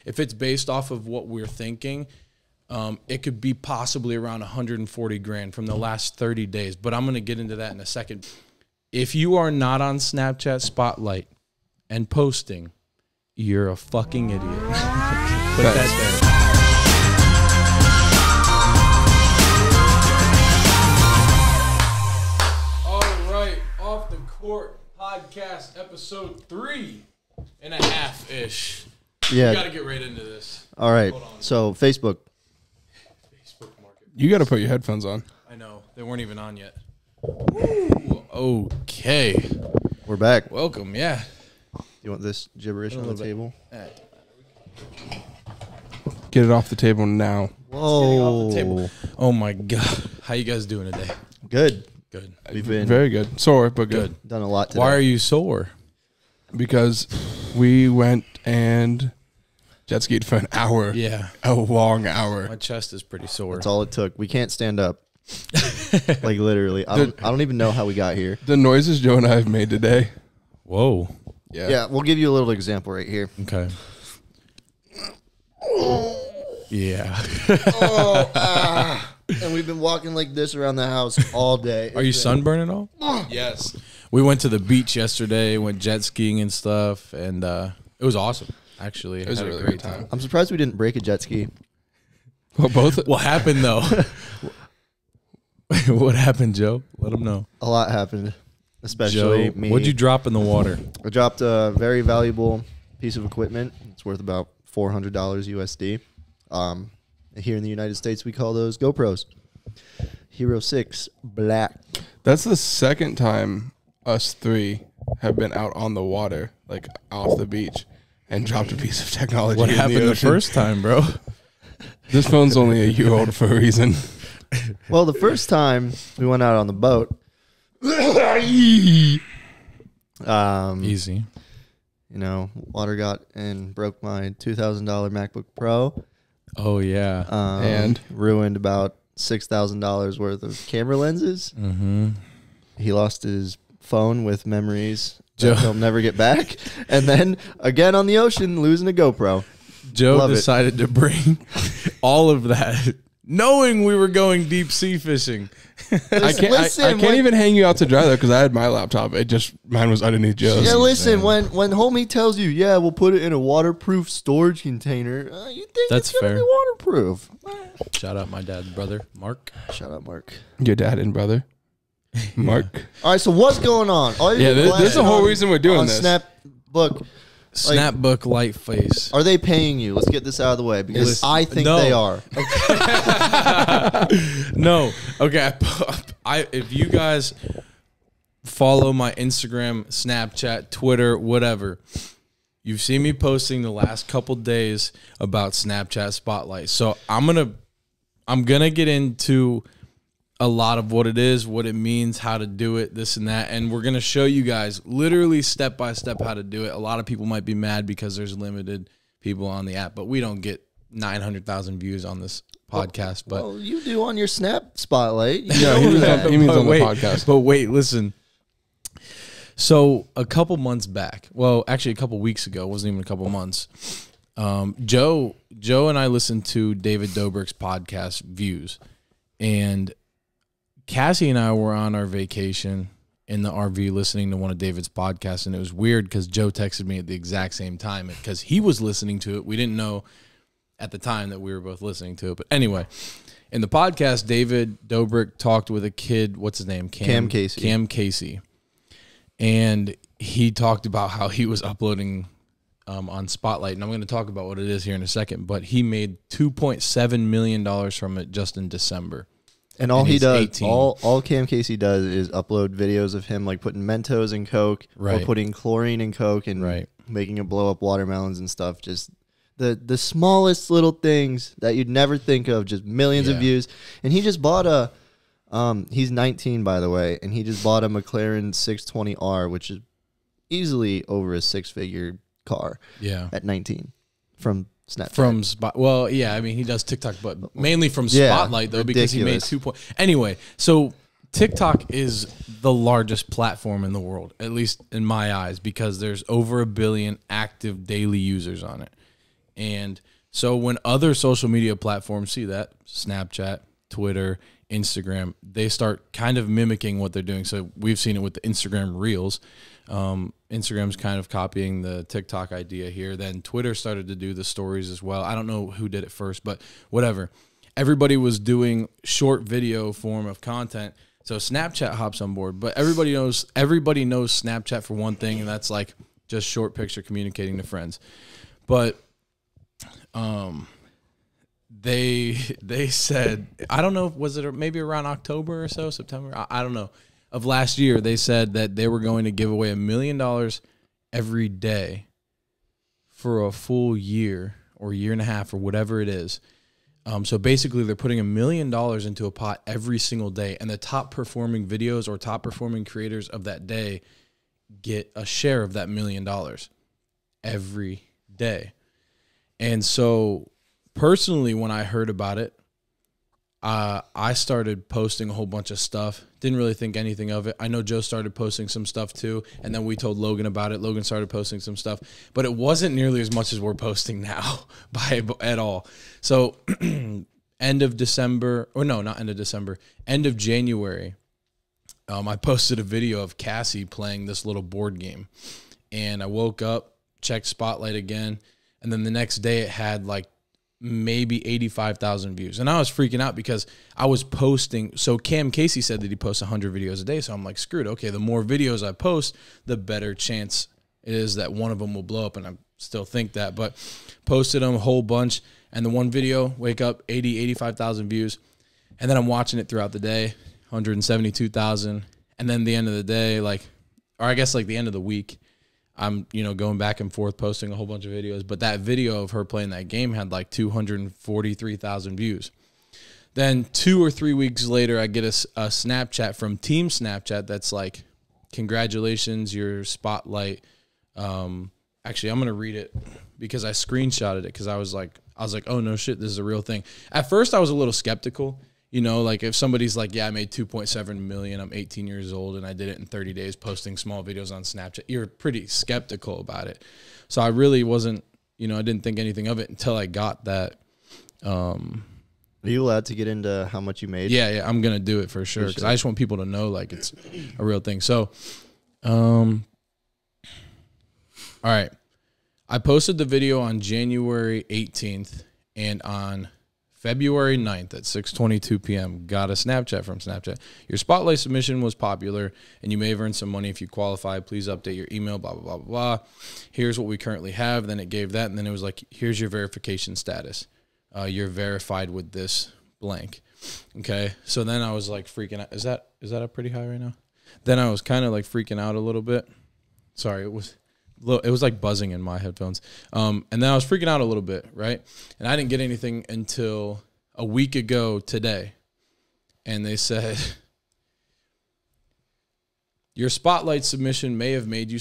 if it's based off of what we're thinking, it could be possibly around 140 grand from the last 30 days. But I'm going to get into that in a second. If you are not on Snapchat Spotlight and posting, you're a fucking idiot. Put that there. Off the Court Podcast, episode 3.5-ish. Yeah. We got to get right into this. All right. So, Facebook Market. You got to put your headphones on. I know. They weren't even on yet. Ooh, okay. We're back. Welcome, yeah. Do you want this gibberish on the table? Get it off the table now. Whoa. Off the table. Oh, my God. How you guys doing today? Good. Good. We've been Very good. Sore, but good. done a lot today. Why are you sore? Because we went and jet skied for an hour. Yeah. A long hour. My chest is pretty sore. That's all it took. We can't stand up. Like, literally. I don't even know how we got here. The noises Joe and I have made today. Whoa. Yeah, we'll give you a little example right here. Okay. Yeah. And we've been walking like this around the house all day. Are you sunburned at all? Yes. We went to the beach yesterday, went jet skiing and stuff, and it was awesome, actually. It was a really great time. I'm surprised we didn't break a jet ski. Well, both. What happened, though? What happened, Joe? Let them know. A lot happened, especially Joe, me. what'd you drop in the water? I dropped a very valuable piece of equipment. It's worth about $400 USD. Here in the United States, we call those GoPros. Hero 6 Black. That's the second time us three have been out on the water, like off the beach, and dropped a piece of technology What in happened the the ocean. first time, bro? This phone's only a year old for a reason. Well, the first time we went out on the boat, Easy. you know, water got and broke my $2,000 MacBook Pro. Oh, yeah. And? Ruined about $6,000 worth of camera lenses. Mm-hmm. He lost his phone with memories Joe. that he'll never get back. And then again on the ocean, losing a GoPro. Joe Love it. decided to bring all of that, knowing we were going deep sea fishing. I can't even hang you out to dry though because I had my laptop. Mine was underneath Joe's. Yeah, listen, when homie tells you, yeah, we'll put it in a waterproof storage container, you think That's it's going to fair. be waterproof. Shout out my dad's brother, Mark. Shout out, Mark. Your dad and brother, Mark. All right, so what's going on? Yeah, there's the whole reason we're doing this. Snapbook, Snapbook light face. are they paying you? Let's get this out of the way because Listen, I think no. they are. No. Okay. If you guys follow my Instagram, Snapchat, Twitter, whatever, you've seen me posting the last couple days about Snapchat Spotlight. So I'm gonna get into a lot of what it is, what it means, how to do it, this and that, and we're gonna show you guys literally step by step how to do it. A lot of people might be mad because there's limited people on the app, but we don't get 900,000 views on this podcast. But Well, you do on your Snap Spotlight. You No, know he means that. on the wait, podcast. But wait, listen. So a couple months back, well, actually a couple weeks ago, it wasn't even a couple months. Joe and I listened to David Dobrik's podcast Views, and Cassie and I were on our vacation in the RV listening to one of David's podcasts, and it was weird because Joe texted me at the exact same time because he was listening to it. We didn't know at the time that we were both listening to it. But anyway, in the podcast, David Dobrik talked with a kid, what's his name? Cam Casey. Cam Casey. And he talked about how he was uploading on Spotlight, and I'm going to talk about what it is here in a second, but he made $2.7 million from it just in December. And all And he he's does, 18. all Cam Casey does is upload videos of him like putting Mentos in Coke or Right. putting chlorine in Coke and Right. making it blow up watermelons and stuff. Just the smallest little things that you'd never think of, just millions of Yeah. views. And he just bought a, he's 19 by the way, and he just bought a McLaren 620R, which is easily over a six-figure car Yeah. at 19 from Snapchat. From well, yeah, I mean he does TikTok, but mainly from Yeah, Spotlight though, because he made ridiculous. Anyway, so TikTok is the largest platform in the world, at least in my eyes, because there's over 1 billion active daily users on it, And so when other social media platforms see that, Snapchat, Twitter, Instagram, they start kind of mimicking what they're doing. So we've seen it with the Instagram Reels. Instagram's kind of copying the TikTok idea here. Then Twitter started to do the stories as well. I don't know who did it first, but whatever. Everybody was doing short video form of content. So Snapchat hops on board, but everybody knows Snapchat for one thing, and that's like just short picture communicating to friends. But they said, I don't know, was it maybe around October or so, September? I don't know. Of last year, they said that they were going to give away $1 million every day for a full year or year and a half or whatever it is. So basically, they're putting $1 million into a pot every single day, and the top performing videos or top performing creators of that day get a share of that $1 million every day. And so personally, when I heard about it, I started posting a whole bunch of stuff. Didn't really think anything of it. I know Joe started posting some stuff too, and then we told Logan about it. Logan started posting some stuff, but it wasn't nearly as much as we're posting now at all. So end of December, or no, not end of December, end of January, I posted a video of Cassie playing this little board game, and I woke up, checked Spotlight again, and then the next day it had like maybe 85,000 views. And I was freaking out because I was posting. So Cam Casey said that he posts 100 videos a day. So I'm like, screwed. Okay, the more videos I post, the better chance it is that one of them will blow up. And I still think that. But posted them a whole bunch. And the one video, wake up, 85,000 views. And then I'm watching it throughout the day, 172,000. And then the end of the day, or I guess the end of the week, I'm, going back and forth posting a whole bunch of videos. But that video of her playing that game had like 243,000 views. Then 2 or 3 weeks later, I get a Snapchat from Team Snapchat that's like, congratulations, your Spotlight. Actually, I'm going to read it because I screenshotted it because I was like, oh, no shit, this is a real thing. At first, I was a little skeptical. If somebody's like, yeah, I made 2.7 million, I'm 18 years old, and I did it in 30 days posting small videos on Snapchat, you're pretty skeptical about it. So I really wasn't, I didn't think anything of it until I got that. Are you allowed to get into how much you made? Yeah, I'm going to do it for sure because I just want people to know, it's a real thing. So, all right. I posted the video on January 18th, and on February 9th at 6:22 p.m. got a Snapchat from Snapchat. Your Spotlight submission was popular, and you may have earned some money if you qualify. Please update your email, blah, blah, blah, blah. Here's what we currently have. Then it gave that, and then it was like, here's your verification status. You're verified with this blank. Okay, so then I was like freaking out. Is that up pretty high right now? Then I was kind of like freaking out a little bit. Sorry, it was like buzzing in my headphones. And then I was freaking out a little bit, right? And I didn't get anything until a week ago today. And they said, your Spotlight submission may have made you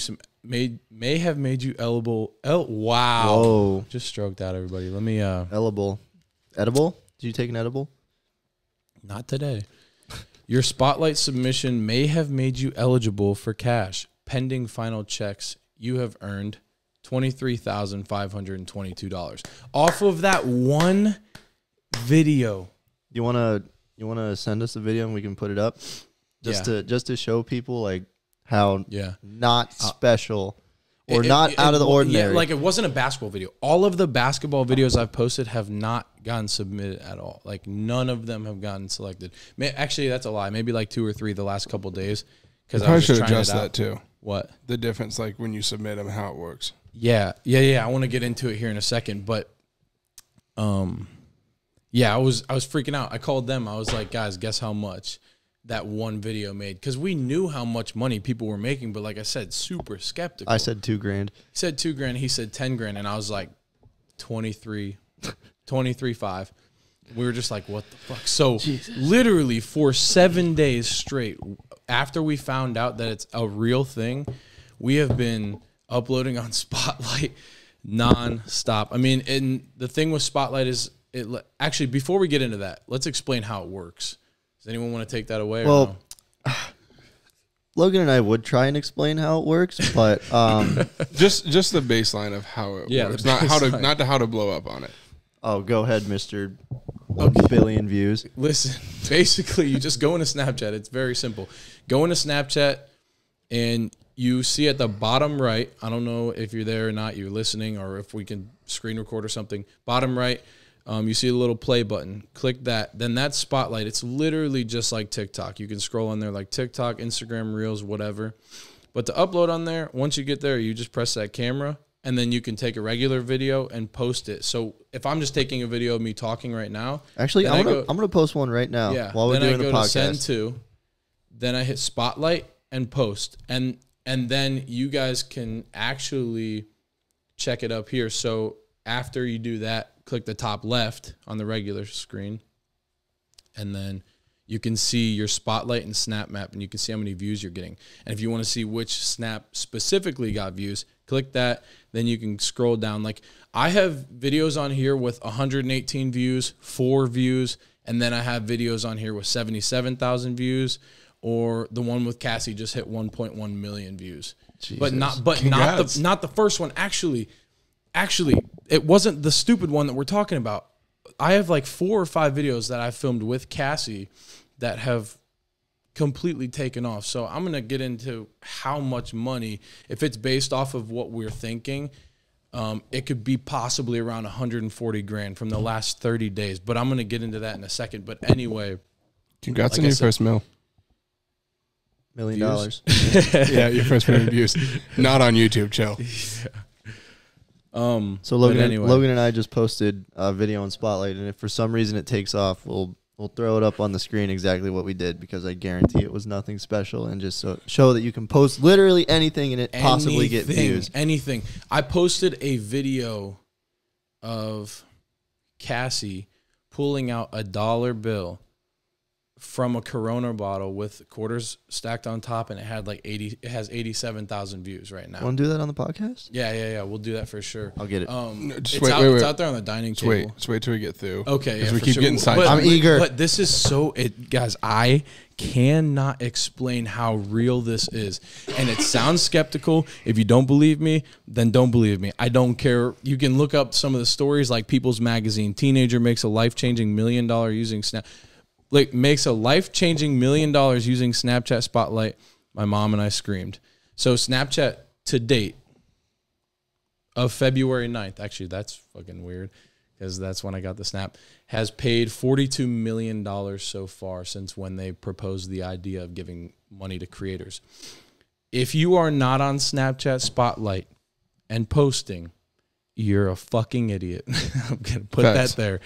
eligible. Wow. Whoa. Just stroked out, everybody. Let me Edible? Did you take an edible? Not today. Your Spotlight submission may have made you eligible for cash. Pending final checks, you have earned $23,522 off of that one video. You wanna send us a video and we can put it up, just to show people how not special or not out of the ordinary. Yeah, it wasn't a basketball video. All of the basketball videos I've posted have not gotten submitted at all. None of them have gotten selected. Actually, that's a lie. Maybe 2 or 3 the last couple of days. Because I should adjust that too. What? The difference, when you submit them, how it works. Yeah. I want to get into it here in a second, but, I was freaking out. I called them. I was like, guys, guess how much that one video made? Because we knew how much money people were making, but like I said, super skeptical. I said $2,000. He said $2,000. He said $10,000, and I was like, 23.5. We were just like, what the fuck? So literally for 7 days straight, after we found out that it's a real thing, we have been uploading on Spotlight nonstop. I mean, and the thing with Spotlight is, actually, before we get into that, let's explain how it works. Does anyone want to take that away? Well, Logan and I would try and explain how it works, but Just the baseline of how it Yeah, works, the not baseline. how to blow up on it. oh, go ahead, Mr. 1 billion views. Listen, basically, you just go into Snapchat. It's very simple. Go into Snapchat, and you see at the bottom right, I don't know if you're there or not, you're listening, or if we can screen record or something. Bottom right, you see a little play button. Click that. Then that's Spotlight. It's literally just like TikTok. You can scroll on there like TikTok, Instagram, Reels, whatever. But to upload on there, once you get there, you just press that camera, and then you can take a regular video and post it. So if I'm just taking a video of me talking right now. Actually, then I'm gonna post one right now while we're then doing I the go to send podcast. to, then I hit Spotlight and post, and then you guys can actually check it up here. So after you do that, click the top left on the regular screen, and then you can see your Spotlight and Snap Map, and you can see how many views you're getting. And if you want to see which Snap specifically got views, click that. Then you can scroll down. Like, I have videos on here with 118 views, 4 views, and then I have videos on here with 77,000 views, or the one with Cassie just hit 1.1 million views. But not Congrats. not the first one. Actually, it wasn't the stupid one that we're talking about. I have like 4 or 5 videos that I filmed with Cassie that have completely taken off. So I'm going to get into how much money, if it's based off of what we're thinking, it could be possibly around 140 grand from the last 30 days. But I'm going to get into that in a second. But anyway, Congrats Like on I your said- first $1 $1 million. Yeah, your first million views. Not on YouTube, chill. So Logan, But anyway. Logan and I just posted a video on Spotlight, and if for some reason it takes off, we'll throw it up on the screen exactly what we did, because I guarantee it was nothing special, and just show that you can post literally anything and it possibly get views. Anything. I posted a video of Cassie pulling out a $1 bill from a Corona bottle with quarters stacked on top, and it had like 80. It has 87,000 views right now. Want to do that on the podcast? Yeah. We'll do that for sure. I'll get it. Just It's wait, out, wait, it's wait. out there on the dining Just table. wait till we get through. Okay, Because yeah, we for keep sure. getting sidetracked. I'm eager. But this is guys, I cannot explain how real this is. And it sounds skeptical. If you don't believe me, then don't believe me. I don't care. You can look up some of the stories, like People's Magazine. Teenager makes a life-changing $1 million using Snap. Like, makes a life-changing $1 million using Snapchat Spotlight. My mom and I screamed. So Snapchat to date of February 9th, actually that's fucking weird, because that's when I got the snap, has paid $42 million so far since when they proposed the idea of giving money to creators. If you are not on Snapchat Spotlight and posting, you're a fucking idiot. I'm going to put Facts. that there.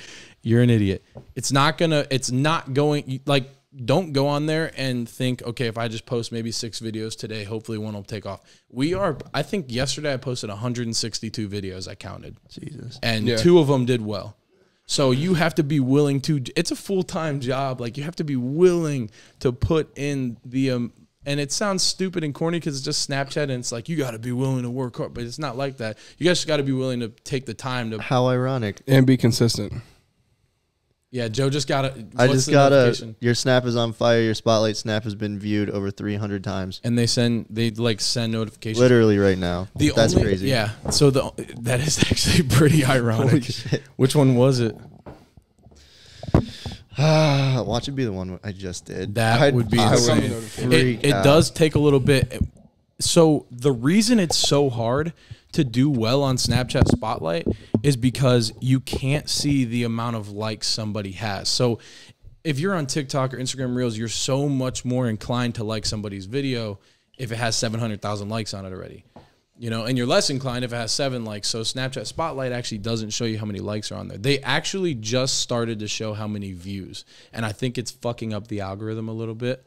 You're an idiot. It's not going, like, don't go on there and think, okay, if I just post maybe 6 videos today, hopefully one will take off. I think yesterday I posted 162 videos, I counted. Jesus. And Yeah. 2 of them did well. So you have to be willing to, it's a full-time job. Like, you have to be willing to put in the, and it sounds stupid and corny because it's just Snapchat, and it's like, you got to be willing to work hard, but it's not like that. You guys got to be willing to take the time to, How ironic. And be consistent. yeah, Joe just got it. I just got your Snap is on fire. Your Spotlight Snap has been viewed over 300 times. And they send notifications. Literally right now. That's crazy. Yeah. So that is actually pretty ironic. Holy shit. Which one was it? Watch it be the one I just did. That would be I insane. would freak It out. does take a little bit. So the reason it's so hard to do well on Snapchat Spotlight is because you can't see the amount of likes somebody has. So if you're on TikTok or Instagram Reels, you're so much more inclined to like somebody's video if it has 700,000 likes on it already. You know, and you're less inclined if it has 7 likes. So Snapchat Spotlight actually doesn't show you how many likes are on there. They actually just started to show how many views. And I think it's fucking up the algorithm a little bit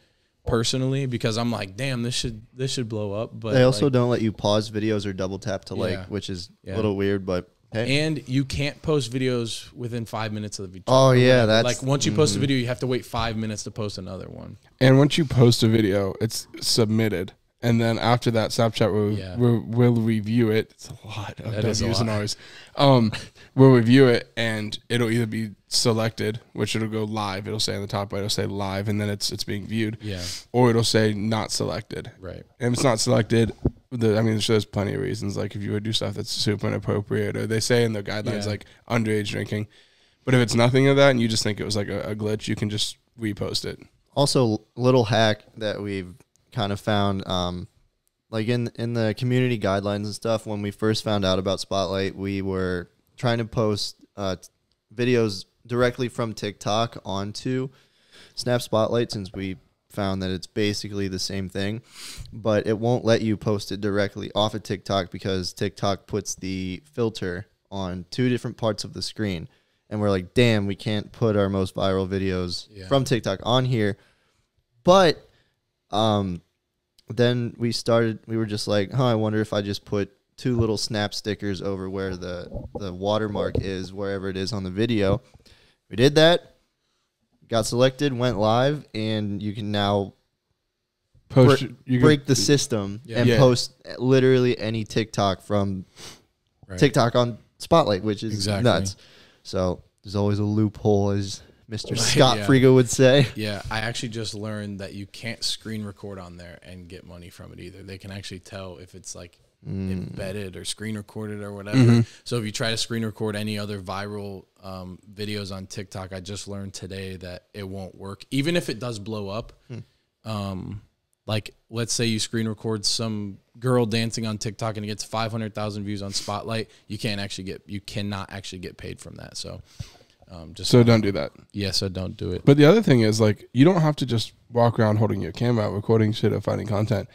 personally, because I'm like, damn, this should blow up. But They also like, don't let you pause videos or double tap to like, Yeah. which is Yeah. a little weird, but hey. and you can't post videos within 5 minutes of each Oh, other. yeah, that's- like once you post a video, you have to wait 5 minutes to post another one. And once you post a video, it's submitted. And then after that, Snapchat will review it. It's a lot of W's and R's. We'll review it, and it'll either be selected, which it'll go live. It'll say on the top right, it'll say live, and then it's being viewed. Yeah. Or it'll say not selected. Right. And if it's not selected, there's plenty of reasons. Like if you would do stuff that's super inappropriate, or they say in the guidelines like underage drinking. But if it's nothing of that, and you just think it was like a glitch, you can just repost it. Also, little hack that we've kind of found, like in the community guidelines and stuff, when we first found out about Spotlight, we were trying to post videos directly from TikTok onto Snap Spotlight, since we found that it's basically the same thing, but it won't let you post it directly off of TikTok because TikTok puts the filter on 2 different parts of the screen. And we're like, damn, we can't put our most viral videos from TikTok on here. But then we were just like, I wonder if I just put 2 little snap stickers over where the watermark is, wherever it is on the video. We did that, got selected, went live, and you can now break the system and post literally any TikTok from TikTok on Spotlight, which is nuts. So there's always a loophole, as Mr. Scott Frigo would say. Yeah, I actually just learned that you can't screen record on there and get money from it either. They can actually tell if it's like embedded or screen recorded or whatever. So if you try to screen record any other viral videos on TikTok, I just learned today that it won't work. Even if it does blow up, like let's say you screen record some girl dancing on TikTok and it gets 500,000 views on Spotlight, you cannot actually get paid from that. So don't do that. Yeah, so don't do it. But the other thing is, like, you don't have to just walk around holding your camera out, recording shit or finding content.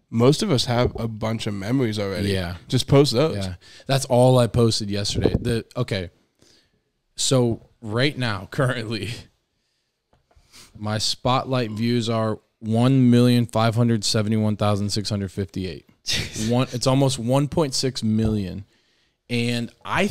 Most of us have a bunch of memories already. Yeah. Just post those. Yeah. That's all I posted yesterday. So right now, currently, my Spotlight views are 1,571,658. It's almost 1.6 million. And I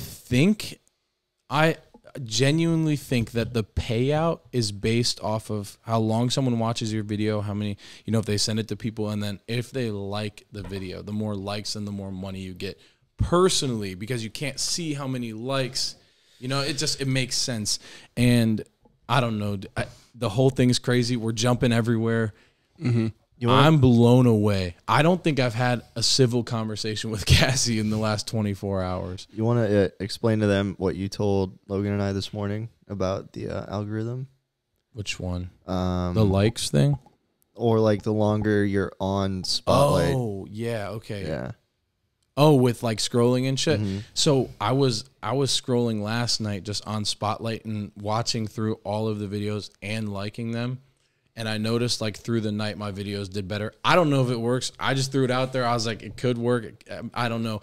genuinely think that the payout is based off of how long someone watches your video, how many, if they send it to people, and then if they like the video, the more likes and the more money you get personally, because you can't see how many likes, it makes sense. And I don't know, the whole thing's crazy. We're jumping everywhere. I'm blown away. I don't think I've had a civil conversation with Cassie in the last 24 hours. You want to explain to them what you told Logan and I this morning about the algorithm? Which one? The likes thing? Or like the longer you're on Spotlight. Oh, yeah, okay. Yeah. Oh, with like scrolling and shit. So I was scrolling last night just on Spotlight and watching through all of the videos and liking them. And I noticed like through the night my videos did better. I don't know if it works. I just threw it out there. I was like, it could work. I don't know.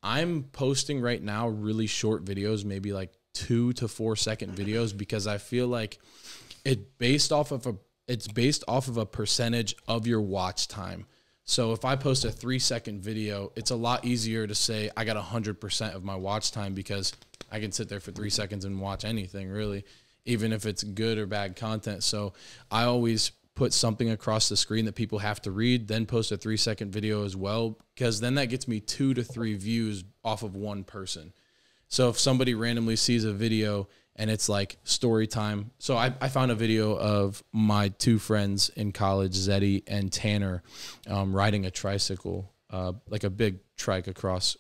I'm posting right now really short videos, maybe like 2 to 4 second videos, because I feel like it's based off of a percentage of your watch time. So if I post a 3-second video, it's a lot easier to say I got 100% of my watch time, because I can sit there for 3 seconds and watch anything really, even if it's good or bad content. So I always put something across the screen that people have to read, then post a 3-second video as well, because then that gets me 2 to 3 views off of one person. So if somebody randomly sees a video and it's like story time. So I found a video of my 2 friends in college, Zeddy and Tanner, riding a tricycle, like a big trike across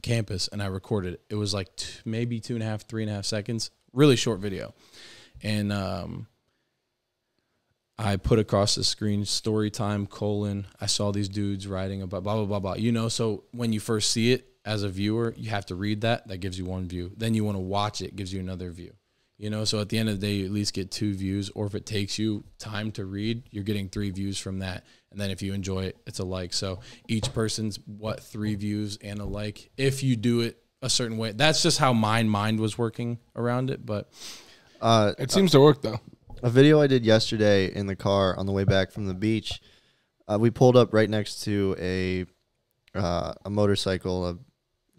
campus, and I recorded it. It was like maybe 2.5, 3.5 seconds. Really short video. And I put across the screen story time, I saw these dudes riding about blah, blah, blah, blah. So when you first see it as a viewer, you have to read that. That gives you 1 view. Then you want to watch it, gives you another view. So at the end of the day, you at least get 2 views. Or if it takes you time to read, you're getting 3 views from that. And then if you enjoy it, it's a like. So each person's 3 views and a like if you do it a certain way. That's just how my mind was working around it, but it seems to work though. A video I did yesterday in the car on the way back from the beach, we pulled up right next to a motorcycle, a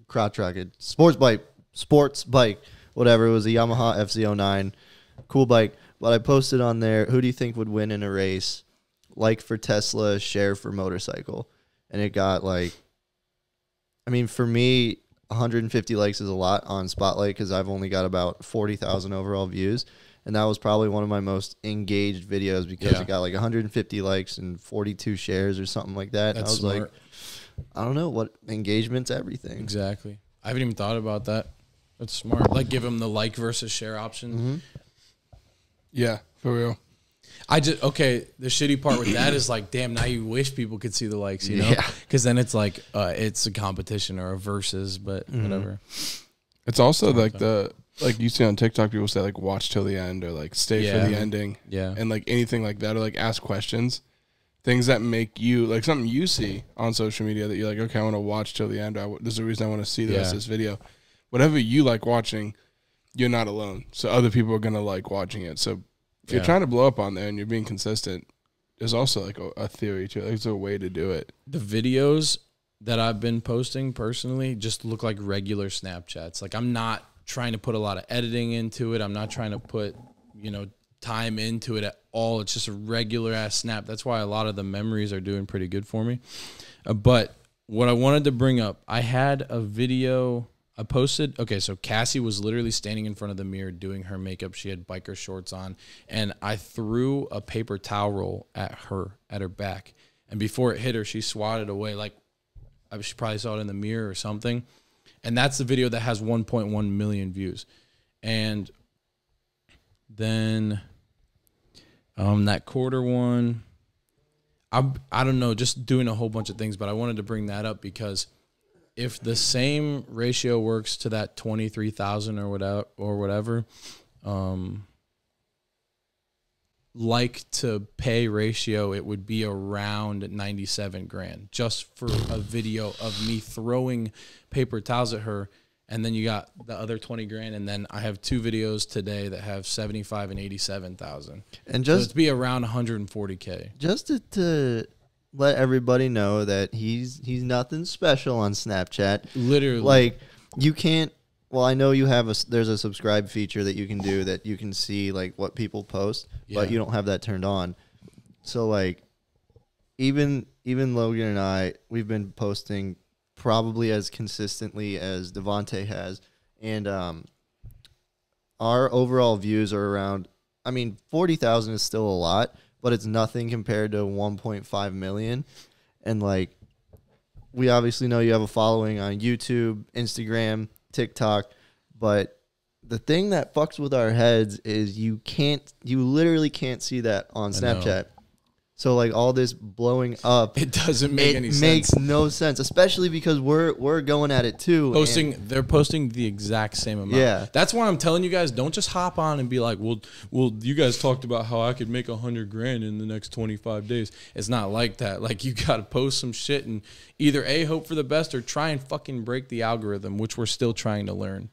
crotch rocket, sports bike, whatever. It was a Yamaha FZ09, cool bike. But I posted on there, who do you think would win in a race? like for Tesla, share for motorcycle. And it got like, I mean, for me, 150 likes is a lot on Spotlight because I've only got about 40,000 overall views. And that was probably one of my most engaged videos because it got like 150 likes and 42 shares or something like that. And I was smart. Like, I don't know, what engagement's everything. Exactly. I haven't even thought about that. That's smart. Like give them the like versus share option. Mm-hmm. Yeah, for real. The shitty part with that is like, damn, now you wish people could see the likes, you know? Because then it's like, it's a competition or a versus, but whatever. It's also like like you see on TikTok, people say like watch till the end or like stay for the ending. Yeah. And like anything like that or like ask questions. Things that make you, like something you see on social media that you're like, okay, I want to watch till the end. There's a reason I want to see the rest of this video. Whatever you like watching, you're not alone. So other people are going to like watching it. So if you're trying to blow up on there and you're being consistent, there's also like a theory to it. There's a way to do it. The videos that I've been posting personally just look like regular Snapchats. Like I'm not trying to put a lot of editing into it. I'm not trying to put, time into it at all. It's just a regular ass snap. That's why a lot of the memories are doing pretty good for me. But what I wanted to bring up, I had a video I posted. Okay, so Cassie was literally standing in front of the mirror doing her makeup. She had biker shorts on, and I threw a paper towel roll at her back. And before it hit her, she swatted away. Like she probably saw it in the mirror or something. And that's the video that has 1.1 million views. And then that quarter one, I don't know, just doing a whole bunch of things, but I wanted to bring that up because if the same ratio works to that 23,000 or whatever, like to pay ratio, it would be around 97 grand just for a video of me throwing paper towels at her. And then you got the other 20 grand. And then I have 2 videos today that have 75 and 87,000. And just so it'd be around 140K. Just to let everybody know that he's nothing special on Snapchat. Literally. Like you can't, well, I know you have there's a subscribe feature that you can do that you can see like what people post, but you don't have that turned on. So like even Logan and I, we've been posting probably as consistently as Devontae has. And our overall views are around, 40,000 is still a lot, but it's nothing compared to 1.5 million. And like, we obviously know you have a following on YouTube, Instagram, TikTok, but the thing that fucks with our heads is you literally can't see that on Snapchat. So like all this blowing up, it doesn't make any sense. It makes no sense, especially because we're going at it too. They're posting the exact same amount. Yeah, that's why I'm telling you guys, don't just hop on and be like, well, you guys talked about how I could make 100 grand in the next 25 days. It's not like that. Like you got to post some shit and either hope for the best or try and fucking break the algorithm, which we're still trying to learn.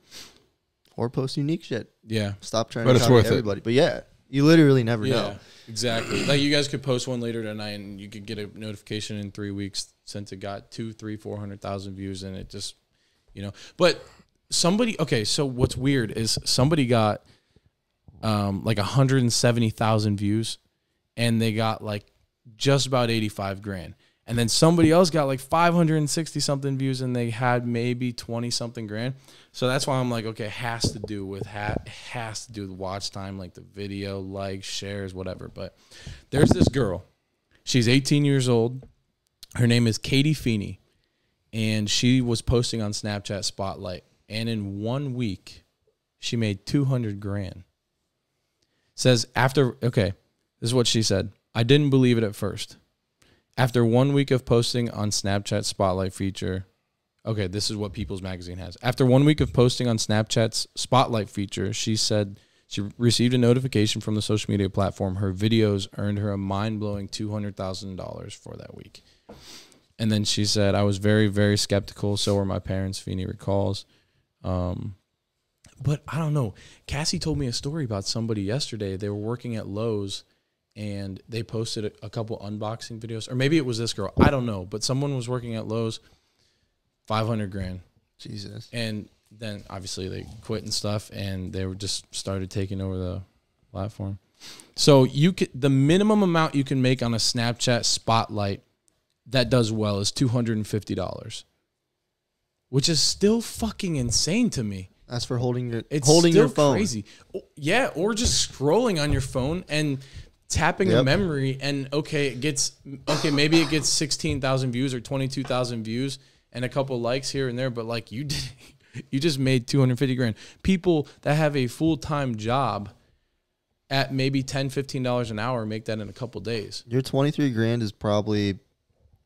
Or post unique shit. Yeah, stop trying to copy everybody. But yeah, you literally never know. Exactly. Like you guys could post one later tonight and you could get a notification in 3 weeks since it got 200,000, 300,000, 400,000 views and it just, but somebody, okay. So what's weird is somebody got, like 170,000 views and they got like just about 85 grand. And then somebody else got like 560 something views and they had maybe 20 something grand. So that's why I'm like, okay, has to do with watch time, like the video, likes, shares, whatever. But there's this girl. She's 18 years old. Her name is Katie Feeney. And she was posting on Snapchat Spotlight. And in 1 week, she made 200 grand. This is what she said. I didn't believe it at first. After 1 week of posting on Snapchat Spotlight feature, okay, this is what People's Magazine has. After 1 week of posting on Snapchat's Spotlight feature, she said she received a notification from the social media platform. Her videos earned her a mind-blowing $200,000 for that week. And then she said, I was very, very skeptical. So were my parents, Feeney recalls. But I don't know. Cassie told me a story about somebody yesterday. They were working at Lowe's. And they posted a couple unboxing videos. Or maybe it was this girl. I don't know. But someone was working at Lowe's, 500 grand. Jesus. And then, obviously, they quit and stuff. And they were just started taking over the platform. So the minimum amount you can make on a Snapchat Spotlight that does well is $250, which is still fucking insane to me. That's for holding your phone. Crazy. Yeah, or just scrolling on your phone and tapping a memory, and maybe it gets 16,000 views or 22,000 views and a couple likes here and there, but like you just made 250 grand. People that have a full-time job at maybe $10, $15 an hour make that in a couple days. Your 23 grand is probably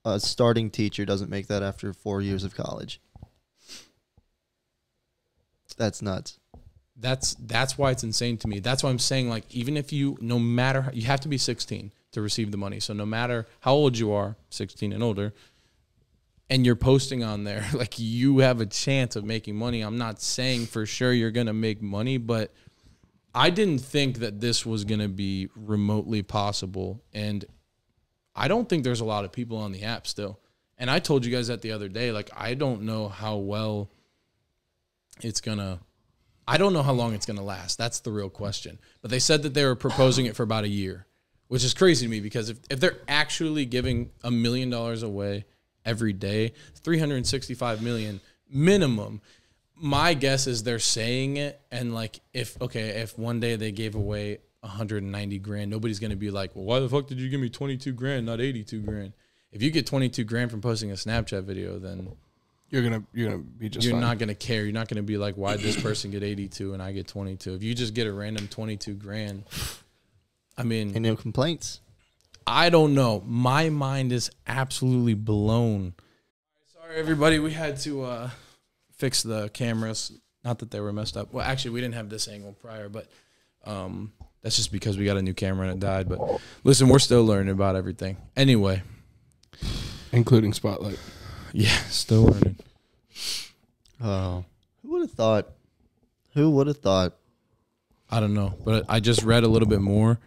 a starting teacher doesn't make that after 4 years of college. That's nuts. That's why it's insane to me. That's why I'm saying, like, even if you have to be 16 to receive the money. So no matter how old you are, 16 and older, and you're posting on there, like, you have a chance of making money. I'm not saying for sure you're going to make money, but I didn't think that this was going to be remotely possible. And I don't think there's a lot of people on the app still. And I told you guys that the other day, like, I don't know how well I don't know how long it's going to last. That's the real question. But they said that they were proposing it for about a year, which is crazy to me, because if they're actually giving $1 million away every day, $365 million minimum, my guess is they're saying it. And like, if one day they gave away 190 grand, nobody's going to be like, well, why the fuck did you give me 22 grand, not 82 grand? If you get 22 grand from posting a Snapchat video, then You're gonna be just You're fine. not gonna care. You're not gonna be like, why did this person get 82 and I get 22? If you just get a random 22 grand, I mean, and no complaints. I don't know. My mind is absolutely blown. Sorry, everybody. We had to fix the cameras. Not that they were messed up. Well, actually, we didn't have this angle prior, but that's just because we got a new camera and it died. But listen, we're still learning about everything. Anyway, including Spotlight. Yeah, still learning. Oh, who would have thought? Who would have thought? I don't know, but I just read a little bit more.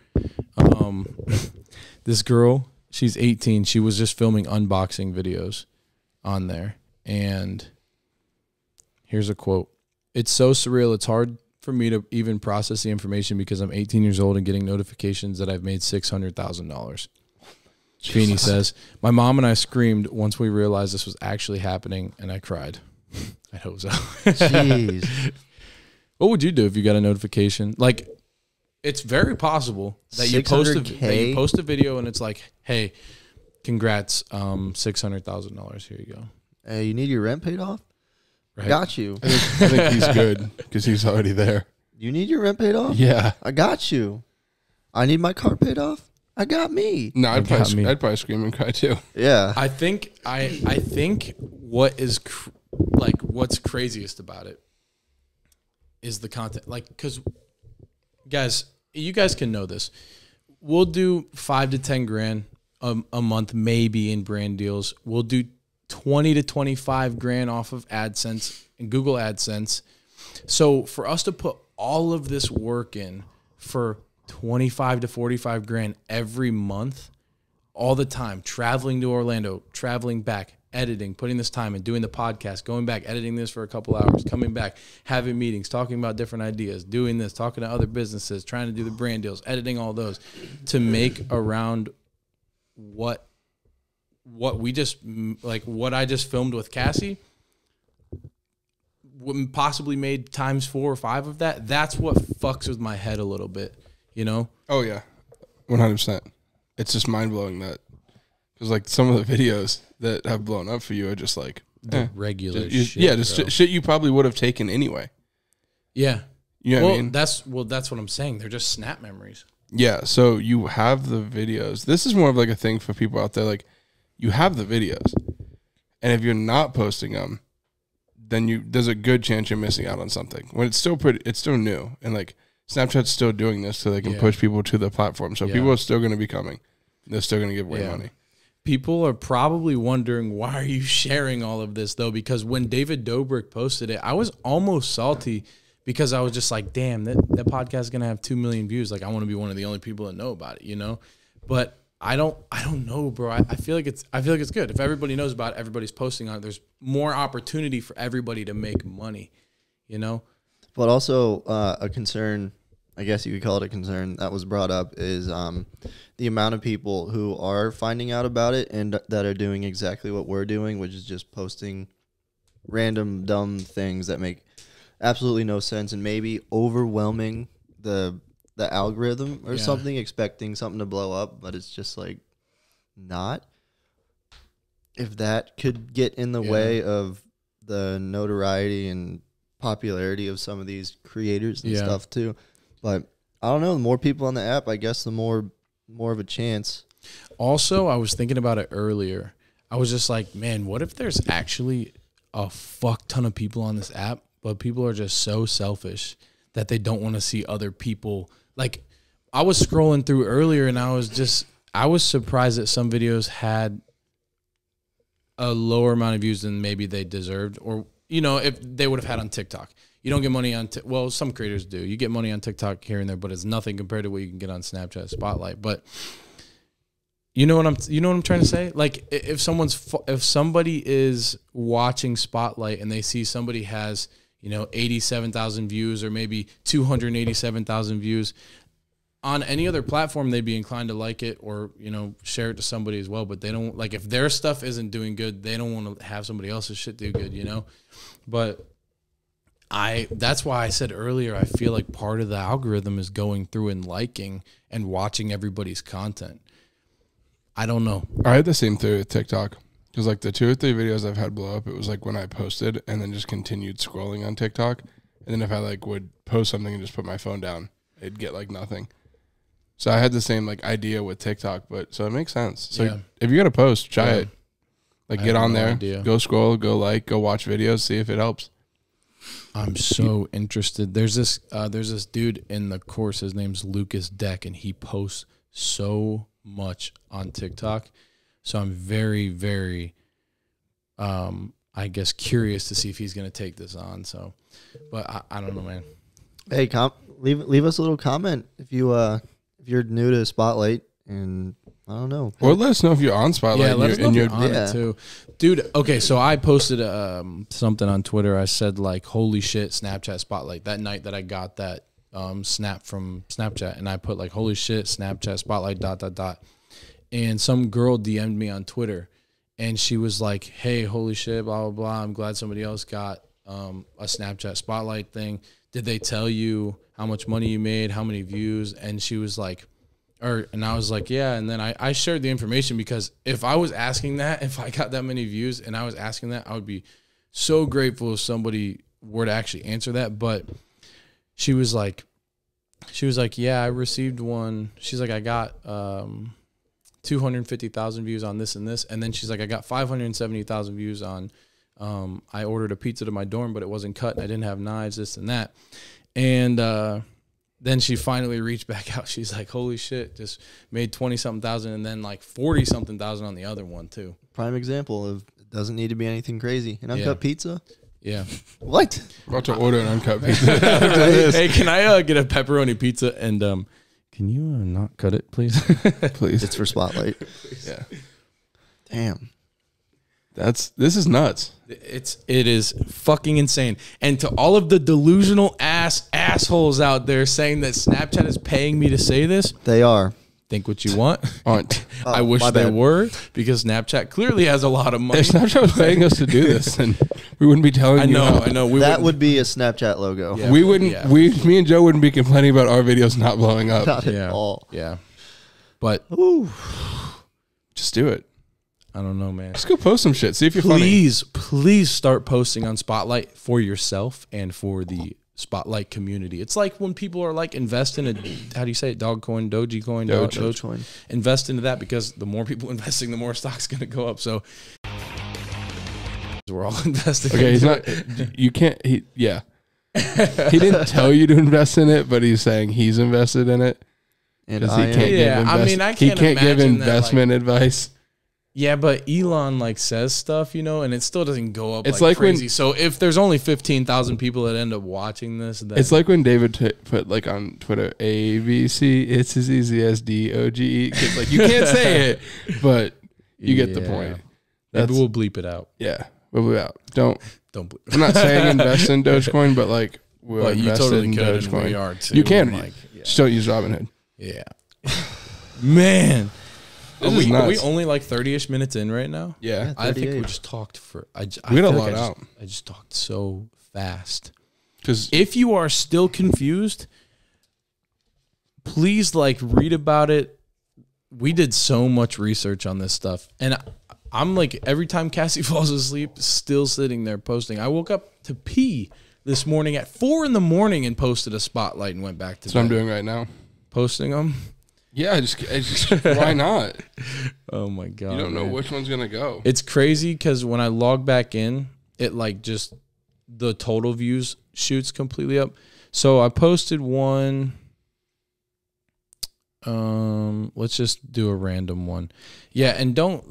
This girl, she's 18. She was just filming unboxing videos on there. And here's a quote. "It's so surreal. It's hard for me to even process the information because I'm 18 years old and getting notifications that I've made $600,000. Feeney says, "My mom and I screamed once we realized this was actually happening, and I cried." I hope so. Jeez. What would you do if you got a notification? Like, it's very possible that you post a video and it's like, "Hey, congrats, $600,000. Here you go." Hey, you need your rent paid off? Right? Got you. I think he's good because he's already there. You need your rent paid off? Yeah. I got you. I need my car paid off? I got me. No, I'd probably scream and cry too. Yeah. I think what is what's craziest about it is the content. Like, because guys, you guys can know this. We'll do 5 to 10 grand a month, maybe, in brand deals. We'll do 20 to 25 grand off of AdSense and Google AdSense. So for us to put all of this work in for 25 to 45 grand every month, all the time, traveling to Orlando, traveling back, editing, putting this time and doing the podcast, going back, editing this for a couple hours, coming back, having meetings, talking about different ideas, doing this, talking to other businesses, trying to do the brand deals, editing all those to make around what we just, like what I just filmed with Cassie, possibly made times 4 or 5 of that. That's what fucks with my head a little bit, you know? Oh yeah, 100%. It's just mind blowing that, because like some of the videos that have blown up for you are just like regular shit. Yeah, just shit you probably would have taken anyway. Yeah, you know what I mean? That's what I'm saying. They're just snap memories. Yeah, so you have the videos. This is more of like a thing for people out there. Like, you have the videos, and if you're not posting them, then there's a good chance you're missing out on something. When it's still new, and like Snapchat's still doing this so they can push people to the platform. So people are still going to be coming. They're still going to give away money. People are probably wondering, why are you sharing all of this, though? Because when David Dobrik posted it, I was almost salty because I was just like, damn, that podcast is going to have 2 million views. Like, I want to be one of the only people that know about it, you know? But I don't know, bro. I feel like it's good. If everybody knows about it, everybody's posting on it, there's more opportunity for everybody to make money, you know? But also a concern I guess you could call it a concern that was brought up is the amount of people who are finding out about it and that are doing exactly what we're doing, which is just posting random dumb things that make absolutely no sense and maybe overwhelming the algorithm or something, expecting something to blow up, but it's just like not. If that could get in the way of the notoriety and popularity of some of these creators and stuff too. But I don't know, the more people on the app, I guess the more of a chance. Also, I was thinking about it earlier. I was just like, man, what if there's actually a fuck ton of people on this app, but people are just so selfish that they don't want to see other people. Like, I was scrolling through earlier and I was surprised that some videos had a lower amount of views than maybe they deserved, or, you know, if they would have had on TikTok. You don't get money on, well, some creators do. You get money on TikTok here and there, but it's nothing compared to what you can get on Snapchat Spotlight. But you know what I'm trying to say? Like, if somebody is watching Spotlight and they see somebody has, you know, 87,000 views or maybe 287,000 views on any other platform, they'd be inclined to like it or, you know, share it to somebody as well. But they don't, like, if their stuff isn't doing good, they don't want to have somebody else's shit do good, you know? But that's why I said earlier, I feel like part of the algorithm is going through and liking and watching everybody's content. I don't know. I had the same theory with TikTok. Because, like, the 2 or 3 videos I've had blow up, it was, like, when I posted and then just continued scrolling on TikTok. And then if I, like, would post something and just put my phone down, it'd get, like, nothing. So I had the same, like, idea with TikTok. But so it makes sense. So if you're going to post, try it. Like, get on there, go scroll, go like, go watch videos, see if it helps. I'm so interested. There's this dude in the course. His name's Lucas Deck, and he posts so much on TikTok. So I'm very, very, I guess, curious to see if he's going to take this on. So, but I don't know, man. Hey, leave us a little comment if you're new to Spotlight, and I don't know. Or let us know if you're on Spotlight. Yeah, let us know if you're on it too. Dude, okay, so I posted something on Twitter. I said, like, holy shit, Snapchat Spotlight. That night that I got that snap from Snapchat, and I put, like, holy shit, Snapchat Spotlight, ... And some girl DM'd me on Twitter, and she was like, hey, holy shit, blah, blah, blah. I'm glad somebody else got a Snapchat Spotlight thing. Did they tell you how much money you made, how many views? And she was like, and I was like, yeah. And then I shared the information, because if I was asking that, if I got that many views and I was asking that, I would be so grateful if somebody were to actually answer that. But she was like, yeah, I received one. She's like, I got 250,000 views on this and this. And then she's like, I got 570,000 views on, I ordered a pizza to my dorm, but it wasn't cut and I didn't have knives, this and that. And then she finally reached back out. She's like, holy shit, just made 20-something thousand and then like 40-something thousand on the other one too. Prime example of it doesn't need to be anything crazy. An uncut pizza? Yeah. What? About to order an uncut pizza. Hey, can I get a pepperoni pizza and can you not cut it, please? Please. It's for Spotlight. Yeah. Damn. This is nuts. It is fucking insane. And to all of the delusional assholes out there saying that Snapchat is paying me to say this, they are. Think what you want. Aren't. I wish they were, because Snapchat clearly has a lot of money. If Snapchat was paying us to do this, then we wouldn't be telling you. I know. That would be a Snapchat logo. Yeah, we wouldn't. Yeah. Me and Joe wouldn't be complaining about our videos not blowing up. Not at all. Yeah. But just do it. I don't know, man. Just go post some shit. See if you're Please start posting on Spotlight for yourself and for the Spotlight community. It's like when people are like, invest in how do you say it? Dogecoin, Dogecoin. Invest into that, because the more people investing, the more stock's going to go up. So we're all investing. Okay, he's not. You can't. He didn't tell you to invest in it, but he's saying he's invested in it. And I can't give investment advice. Yeah, but Elon like says stuff, and it still doesn't go up. It's like crazy. So if there's only 15,000 people that end up watching this, then it's like when David put like on Twitter, ABC, it's as easy as DOGE. Like, you can't say it, but you get the point. Maybe we'll bleep it out. Yeah, we'll bleep it out. Don't bleep. I'm not saying invest in Dogecoin, but like But you totally could, and we are too. You can. Just don't use Robinhood. Yeah. Man. Are we only like 30-ish minutes in right now? Yeah. I think we just talked for... we had a lot out. I just talked so fast. Because if you are still confused, please like read about it. We did so much research on this stuff. And I'm like, every time Cassie falls asleep, still sitting there posting. I woke up to pee this morning at 4 a.m. and posted a spotlight and went back to bed. That's what I'm doing right now. Posting them? Yeah, just why not? Oh my God. You don't know which one's going to go. It's crazy because when I log back in, it like just the total views shoots completely up. So I posted one. Let's just do a random one. Yeah, and don't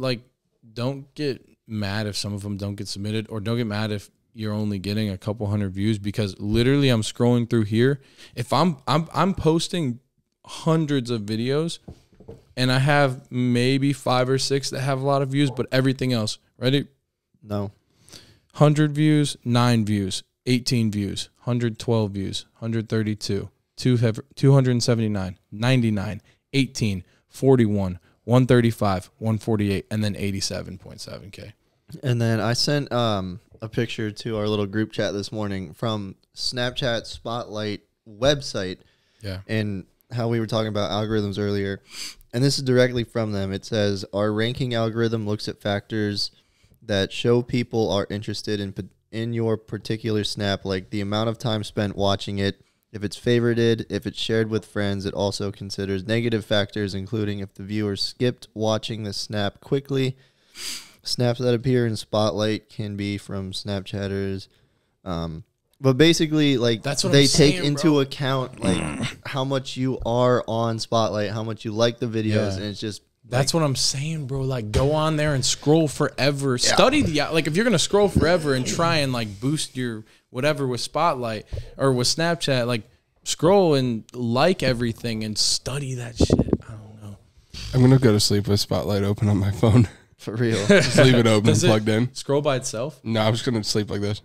get mad if some of them don't get submitted, or don't get mad if you're only getting a couple hundred views, because literally I'm scrolling through here. If I'm posting hundreds of videos and I have maybe 5 or 6 that have a lot of views, but everything else, ready? No. 100 views, 9 views, 18 views, 112 views, 132, 279, 99, 18, 41, 135, 148, and then 87.7K. And then I sent a picture to our little group chat this morning from Snapchat Spotlight website. Yeah. And how we were talking about algorithms earlier. And this is directly from them. It says, our ranking algorithm looks at factors that show people are interested in your particular snap, like the amount of time spent watching it, if it's favorited, if it's shared with friends. It also considers negative factors, including if the viewer skipped watching the snap quickly. Snaps that appear in Spotlight can be from Snapchatters. But basically, like, that's what they I'm take saying, into bro. account like how much you are on Spotlight, how much you like the videos, and it's just that's what I'm saying, bro. Like, go on there and scroll forever. Yeah. Study the like if you're gonna scroll forever and try and like boost your whatever with Spotlight or with Snapchat, like scroll and like everything and study that shit. I don't know. I'm gonna go to sleep with Spotlight open on my phone. For real. Just leave it open and plugged in. Scroll by itself? No, I'm just gonna sleep like this.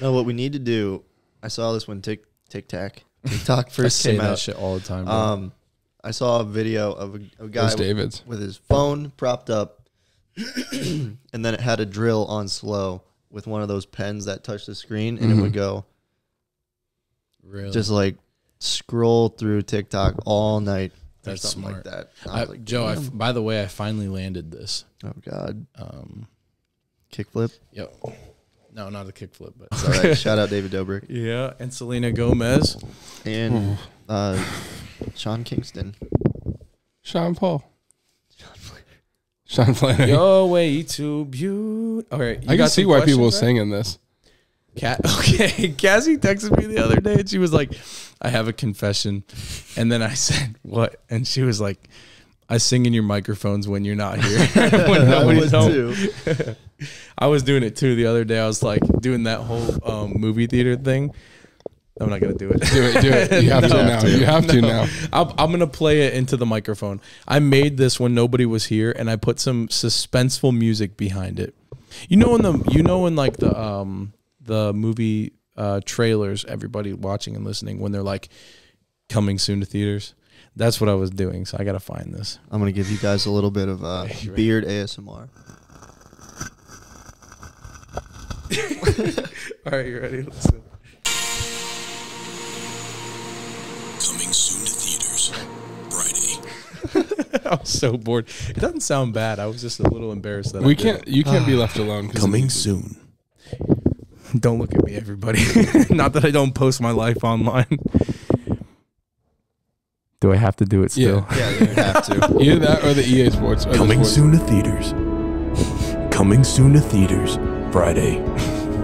No, what we need to do, I saw this when TikTok first came out. That shit all the time, bro. I saw a video of a guy with his phone propped up, and then it had a drill on slow with one of those pens that touch the screen, and it would go just like scroll through TikTok all night. That's something smart. Like that. Like, Joe, by the way, I finally landed this. Oh God. Kickflip? Yep. No, not a kickflip, but it's all right. Shout out David Dobrik. Yeah, and Selena Gomez. And Sean Kingston. Sean Paul. Sean Flanagan. You're way too beautiful. All right. I can see why people are singing this. Okay. Cassie texted me the other day and she was like, I have a confession. And then I said, what? And she was like, I sing in your microphones when you're not here. When nobody's home. I was doing it too the other day. I was like doing that whole movie theater thing. I'm not gonna do it. Do it. You have to now. You have to now. I'm gonna play it into the microphone. I made this when nobody was here, and I put some suspenseful music behind it. In like the movie trailers, everybody watching and listening when they're like coming soon to theaters. That's what I was doing. So I gotta find this. I'm gonna give you guys a little bit of beard ASMR. All right, you ready? Listen. Coming soon to theaters Friday. I was so bored. It doesn't sound bad. I was just a little embarrassed that You can't be left alone. Coming soon. Don't look at me, everybody. Not that I don't post my life online. Do I have to do it still? Yeah, you have to. Either that or the EA Sports. Coming soon to theaters. Coming soon to theaters Friday.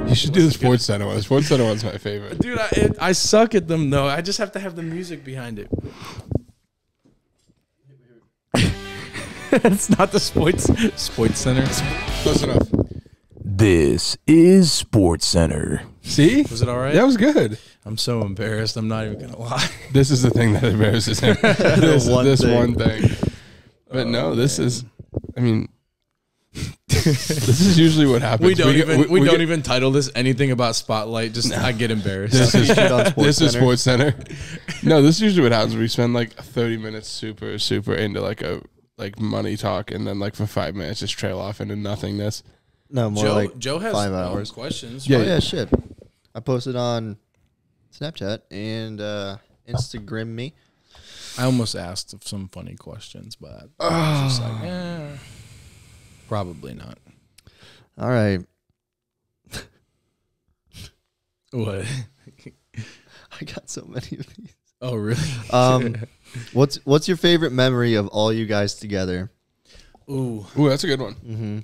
You should do the Sports Center one. The Sports Center one's my favorite. Dude, I suck at them, though. I just have to have the music behind it. It's not the Sports Center. Close enough. This is Sports Center. See? Was it all right? That was good. I'm so embarrassed. I'm not even going to lie. This is the thing that embarrasses him. this one thing. But no, this is, I mean, This is usually what happens. We don't even title this anything about Spotlight. Just I get embarrassed. This is Sports Center. No, this is usually what happens. We spend like 30 minutes super into like money talk, and then like for 5 minutes just trail off into nothingness. No, more Joe has 5 hours. Questions. Yeah, yeah, shit. I posted on Snapchat and Instagram me. I almost asked some funny questions, but I was just like, probably not. All right. What? I got so many of these. Oh, really? What's your favorite memory of all you guys together? Ooh, that's a good one. Mm-hmm.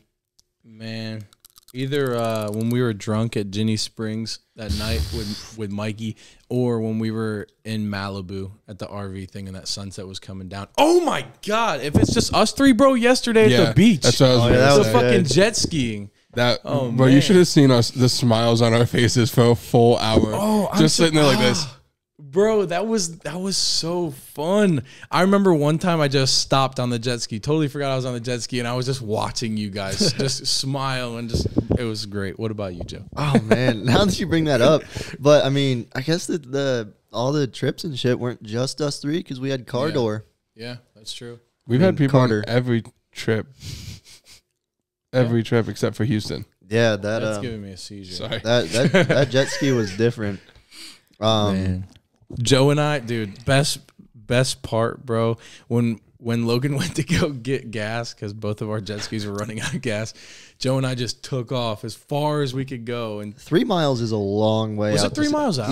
Man, either when we were drunk at Ginny Springs that night with Mikey, or when we were in Malibu at the RV thing and that sunset was coming down. Oh my God! If it's just us three, bro, yesterday at the beach. That's what I was gonna say. Fucking jet skiing. Bro, you should have seen the smiles on our faces for a full hour. Oh, just sitting there like this. Bro, that was so fun. I remember one time I just stopped on the jet ski. Totally forgot I was on the jet ski, and I was just watching you guys just smile and it was great. What about you, Joe? Oh man, now that you bring that up, but I mean, I guess that all the trips and shit weren't just us three because we had car door. Yeah, that's true. We've had people on every trip. Every trip except for Houston. Yeah, that's giving me a seizure. Sorry. That jet ski was different. Man. Joe and I, dude, best part, bro. When Logan went to go get gas because both of our jet skis were running out of gas, Joe and I just took off as far as we could go. And 3 miles is a long way. Was it 3 miles out?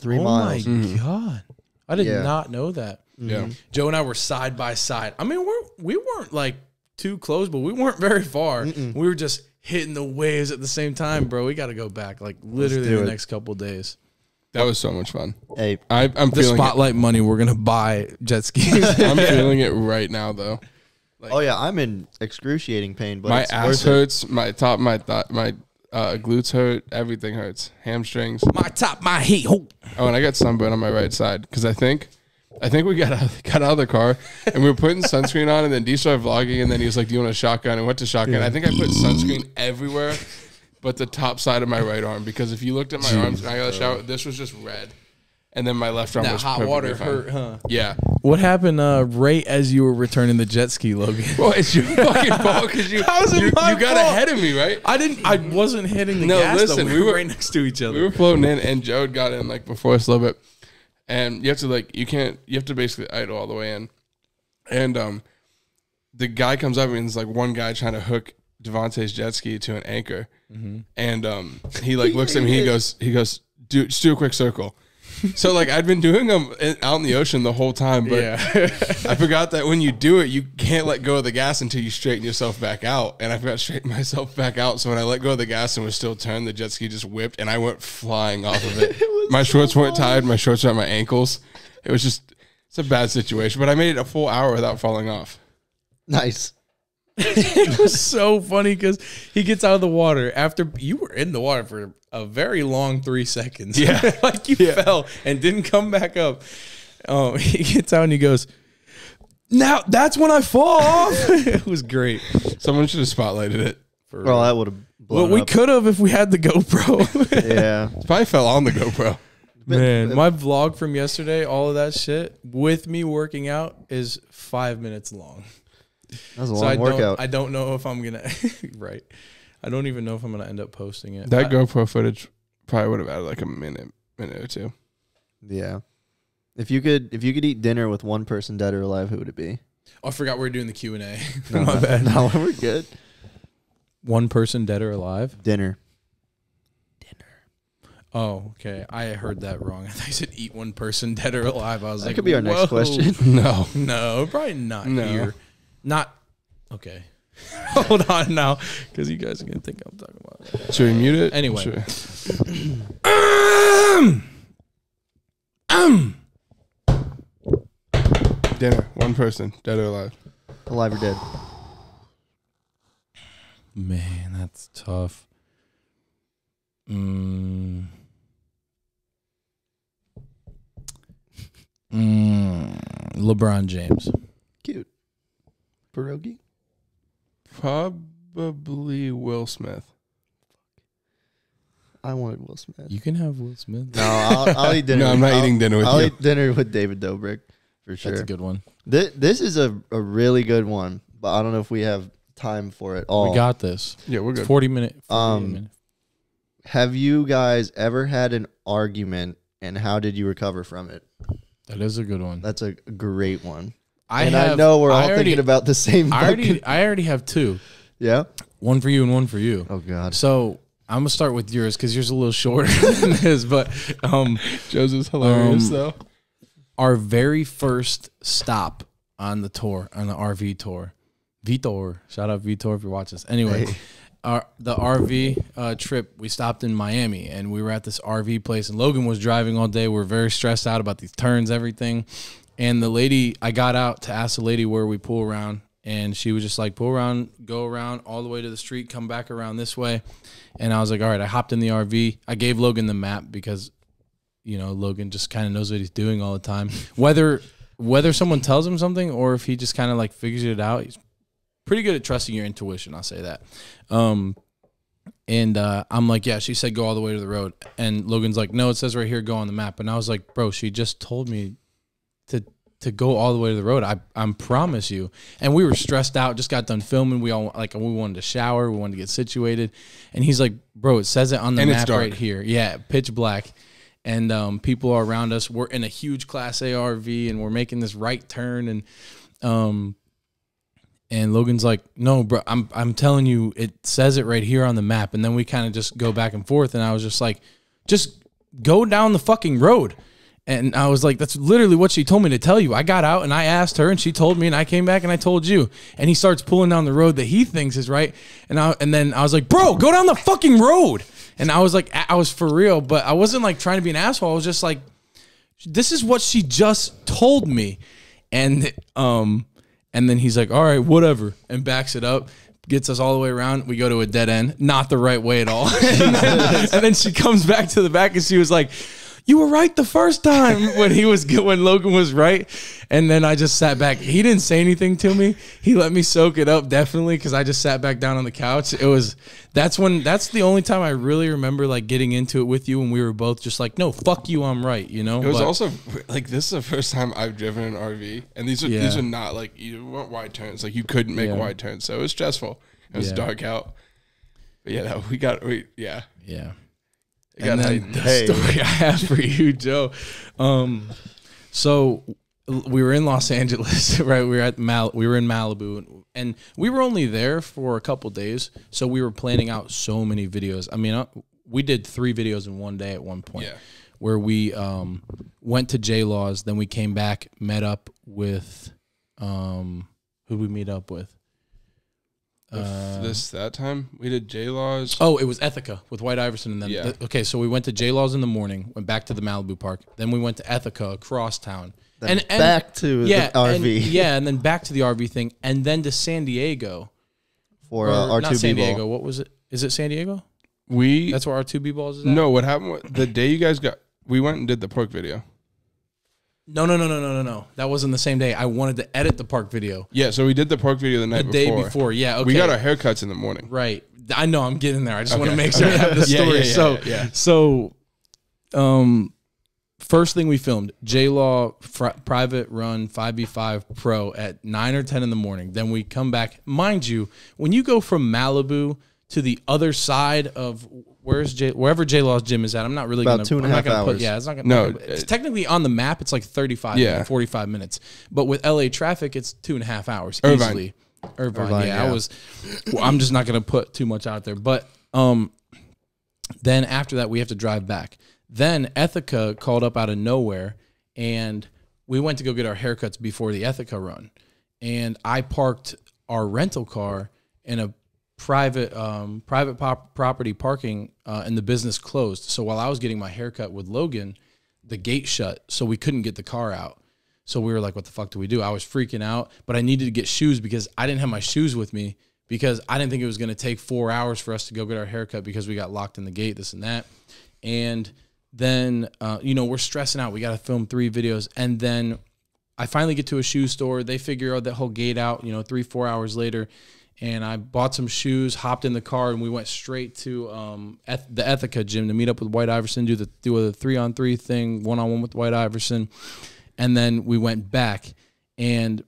Three miles. Oh my God, I did not know that. Yeah, Joe and I were side by side. I mean, we weren't like too close, but we weren't very far. We were just hitting the waves at the same time, bro. We got to go back like literally the next couple of days. That was so much fun. Hey, I'm the feeling Spotlight money we're gonna buy jet skis. I'm feeling it right now though. Like, oh yeah, I'm in excruciating pain, but my it's ass hurts, my glutes hurt, everything hurts, hamstrings. My top, my heat. Oh, and I got sunburn on my right side because I think we got out of the car and we were putting sunscreen on, and then D started vlogging, and then he was like, "Do you want a shotgun?" And went to shotgun. Yeah. I think I put sunscreen everywhere, but the top side of my right arm, because if you looked at my arms when I got a shower, this was just red, and then my left arm was hot water hurt, huh? Yeah. What happened right as you were returning the jet ski, Logan? Well, it's your fucking fault because you got ahead of me, right? I wasn't hitting the gas. Listen, we were right next to each other. We were floating in, and Joe got in like before us a little bit, and you have to basically idle all the way in, and the guy comes up and there's like one guy trying to hook Devontae's jet ski to an anchor, and he like looks at me, he goes, just do a quick circle. So like I'd been doing them out in the ocean the whole time, but I forgot that when you do it, you can't let go of the gas until you straighten yourself back out. And I forgot to straighten myself back out. So when I let go of the gas and was still turned, the jet ski just whipped and I went flying off of it. My shorts weren't tied. My shorts were at my ankles. It's a bad situation, but I made it a full hour without falling off. Nice. It was so funny because he gets out of the water after you were in the water for a very long 3 seconds. Yeah. Like you fell and didn't come back up. Oh, he gets out and he goes, "Now that's when I fall off." It was great. Someone should have spotlighted it. Well, that would have blown we up. could have if we had the GoPro. Yeah. It probably fell on the GoPro. Man, my vlog from yesterday, all of that shit with me working out is 5 minutes long. That was a long workout. I don't know if I'm gonna right. I don't even know if I'm gonna end up posting it. That GoPro footage probably would have added like a minute or two. Yeah. If you could eat dinner with one person, dead or alive, who would it be? Oh, I forgot we were doing the Q&A. No, My bad. No, we're good. One person, dead or alive? Dinner. Oh, okay. I heard that wrong. I thought you said eat one person, dead or alive. I was like, that could be our next question. No, probably not here. Not okay. Hold on now, because you guys are gonna think I'm talking about that. Should we mute it? Anyway. Dinner. One person, dead or alive. Alive or dead? Man, that's tough. LeBron James. Cute. Pierogi? Probably Will Smith. I wanted Will Smith. You can have Will Smith. No, I'll eat dinner. No, I'm not eating dinner with you. I'll eat dinner with David Dobrik for sure. That's a good one. This is a really good one, but I don't know if we have time for it all. We got this. Yeah, we're good. 40 minutes. Have you guys ever had an argument, and how did you recover from it? That is a good one. That's a great one. I know we're all thinking about the same. I already have two. Yeah. One for you and one for you. Oh God. So I'm gonna start with yours because yours is a little shorter than his. But Joe's is hilarious though. Our very first stop on the tour, on the RV tour, Vitor. Shout out Vitor if you're watching this. Anyway. Hey. The RV trip, we stopped in Miami, and we were at this RV place, and Logan was driving all day. We were very stressed out about these turns, everything. And the lady, I got out to ask the lady where we pull around, and she was just like, pull around, go around all the way to the street, come back around this way. And I was like, all right, I hopped in the RV. I gave Logan the map because, you know, Logan just kind of knows what he's doing all the time. Whether someone tells him something or if he just kind of like figures it out, he's pretty good at trusting your intuition. I'll say that. And I'm like, yeah, she said go all the way to the road. And Logan's like, no, it says right here, go on the map. And I was like, bro, she just told me to go all the way to the road. I promise you. And we were stressed out, just got done filming. We wanted to shower. We wanted to get situated. And he's like, bro, it says it on the map right here. Yeah, pitch black. And people are around us. We're in a huge Class A RV, and we're making this right turn. And Logan's like, no, bro, I'm telling you, it says it right here on the map. And then we kind of just go back and forth. And I was just like, just go down the fucking road. And I was like, that's literally what she told me to tell you. I got out and I asked her and she told me, and I came back and I told you. And he starts pulling down the road that he thinks is right. And then I was like, bro, go down the fucking road. And I was like, I was for real, but I wasn't like trying to be an asshole. I was just like, this is what she just told me. And then he's like, all right, whatever, and backs it up, gets us all the way around. We go to a dead end, not the right way at all. And then she comes back to the back and she was like, you were right the first time when Logan was right. And then I just sat back. He didn't say anything to me. He let me soak it up, definitely, because I just sat back down on the couch. That's the only time I really remember like getting into it with you, when we were both just like, no, fuck you, I'm right, you know? It was also like, this is the first time I've driven an RV, and these are not like, you weren't wide turns, like you couldn't make wide turns, so it was stressful. It was dark out. But yeah. And then the story I have for you, Joe. So we were in Los Angeles, right? We were in Malibu, and we were only there for a couple days. So we were planning out so many videos. I mean, we did 3 videos in one day at one point, where we went to J-Laws, then we came back, met up with who we meet up with. That time we did J-Laws. Oh, it was Ethica with White Iverson and them. Yeah. Okay, so we went to J-Laws in the morning, went back to the Malibu Park, then we went to Ethica across town, and back to the RV. And then back to the RV thing, and then to San Diego for R2B not San Diego. ball. What was it? Is it San Diego? That's where R2B balls is at? No, what happened the day you guys we went and did the pork video. No. That wasn't the same day. I wanted to edit the park video. Yeah, so we did the pork video the night before. The day before, yeah. Okay. We got our haircuts in the morning. Right. I know, I'm getting there. I just want to make sure I have the story. So, first thing we filmed, J-Law private run 5v5 pro at 9 or 10 in the morning. Then we come back. Mind you, when you go from Malibu to the other side of wherever J-Law's gym is at, I'm not really about 2.5 hours. It's not gonna. It's technically on the map. It's like 35, 45 minutes. But with LA traffic, it's 2.5 hours easily. Irvine, yeah. I'm just not gonna put too much out there. But then after that, we have to drive back. Then Ethica called up out of nowhere, and we went to go get our haircuts before the Ethica run. And I parked our rental car in a private property parking, and the business closed. So while I was getting my haircut with Logan, the gate shut, so we couldn't get the car out. So we were like, what the fuck do we do? I was freaking out, but I needed to get shoes because I didn't have my shoes with me, because I didn't think it was going to take 4 hours for us to go get our haircut because we got locked in the gate, this and that. And then, we're stressing out. We got to film 3 videos. And then I finally get to a shoe store. They figure out that whole gate out, 3-4 hours later. and I bought some shoes, hopped in the car, and we went straight to the Ethica gym to meet up with White Iverson, do a 3-on-3 thing, 1-on-1 with White Iverson, and then we went back and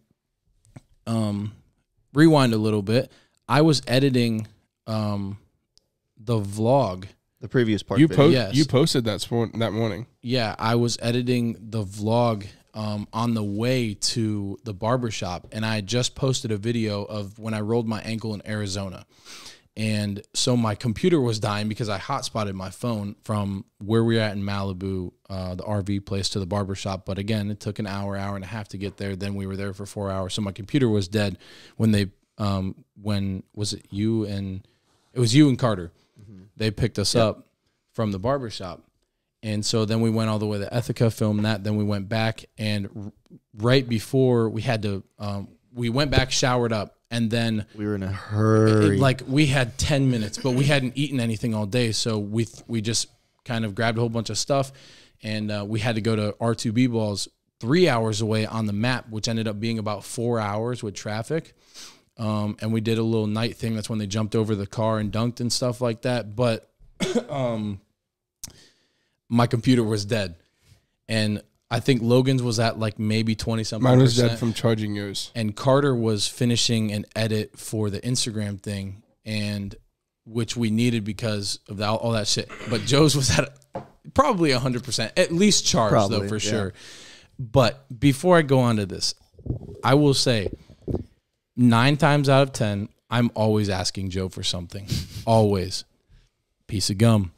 rewind a little bit. I was editing the vlog. The previous part. You posted that morning. Yeah, I was editing the vlog on the way to the barbershop, and I had just posted a video of when I rolled my ankle in Arizona. And so my computer was dying because I hotspotted my phone from where we were at in Malibu, the RV place, to the barbershop. But again, it took an hour and a half to get there. Then we were there for 4 hours. So my computer was dead when they, when was it you and, it was you and Carter. Mm-hmm. They picked us up from the barbershop. And so then we went all the way to Ethica, filmed that. Then we went back, and right before we had to, we went back, showered up, and then we were in a hurry. We had 10 minutes, but we hadn't eaten anything all day. So we just kind of grabbed a whole bunch of stuff, and we had to go to R2B Balls 3 hours away on the map, which ended up being about 4 hours with traffic. And we did a little night thing. That's when they jumped over the car and dunked and stuff like that. But my computer was dead, and I think Logan's was at like maybe 20-something%. Mine was dead from charging yours. And Carter was finishing an edit for the Instagram thing, and which we needed because of all that shit. But Joe's was at probably 100%, at least charged, though, for sure. But before I go on to this, I will say 9 times out of 10, I'm always asking Joe for something. Always. Piece of gum.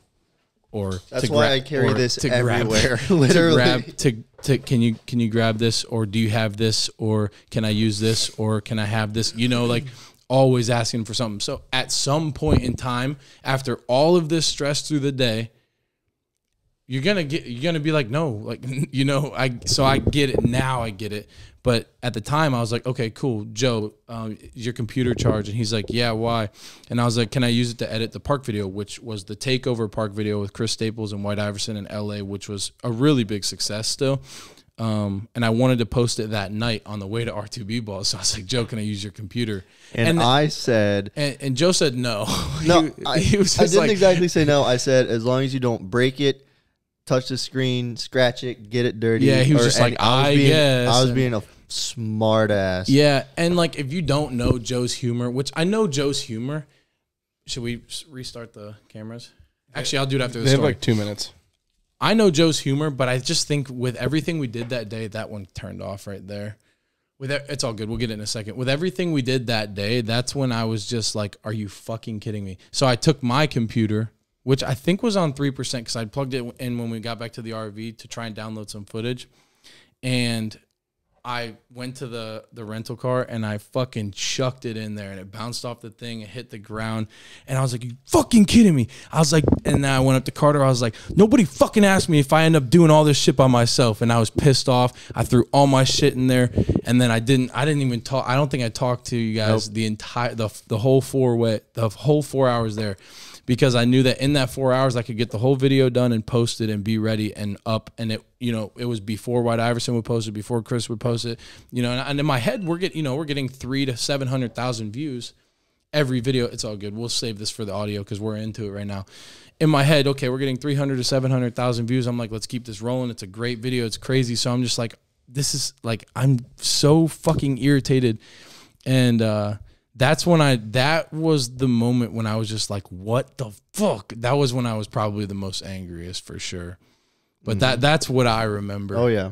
Or that's why I carry this everywhere. Literally, can you grab this, or do you have this, or can I use this, or can I have this? You know, like always asking for something. So at some point in time, after all of this stress through the day, you're gonna be like, no, like, you know, I get it now. I get it. But at the time, I was like, okay, cool, Joe, is your computer charged? And he's like, yeah, why? And I was like, can I use it to edit the park video, which was the takeover park video with Chris Staples and White Iverson in LA, which was a really big success still. And I wanted to post it that night on the way to R2B Balls. So I was like, Joe, can I use your computer? And I said, and Joe said no. No, I didn't exactly say no. I said, as long as you don't break it, touch the screen, scratch it, get it dirty. Yeah, he was just like, I guess. I was being a smart ass. Yeah, and like if you don't know Joe's humor, which I know Joe's humor, should we restart the cameras? Actually, I'll do it after the story. They have like 2 minutes. I know Joe's humor, but I just think with everything we did that day, that one turned off right there. It's all good. We'll get it in a second. With everything we did that day, that's when I was just like, are you fucking kidding me? So I took my computer, which I think was on 3% because I plugged it in when we got back to the RV to try and download some footage. And I went to the rental car and I fucking chucked it in there and it bounced off the thing and hit the ground. And I was like, you fucking kidding me? I was like, and then I went up to Carter. I was like, nobody fucking asked me if I end up doing all this shit by myself. And I was pissed off. I threw all my shit in there. And then I didn't even talk. I don't think I talked to you guys the whole 4 hours there. Because I knew that in that 4 hours I could get the whole video done and posted and be ready and up. And it, you know, it was before White Iverson would post it, before Chris would post it, you know. And in my head, we're getting 300,000 to 700,000 views every video. It's all good. We'll save this for the audio because we're into it right now. In my head, okay, we're getting 300,000 to 700,000 views. I'm like, let's keep this rolling. It's a great video. It's crazy. So I'm just like, this is like, I'm so fucking irritated. And that was the moment when I was just like, what the fuck? That was when I was probably the most angriest for sure. But that's what I remember. Oh yeah.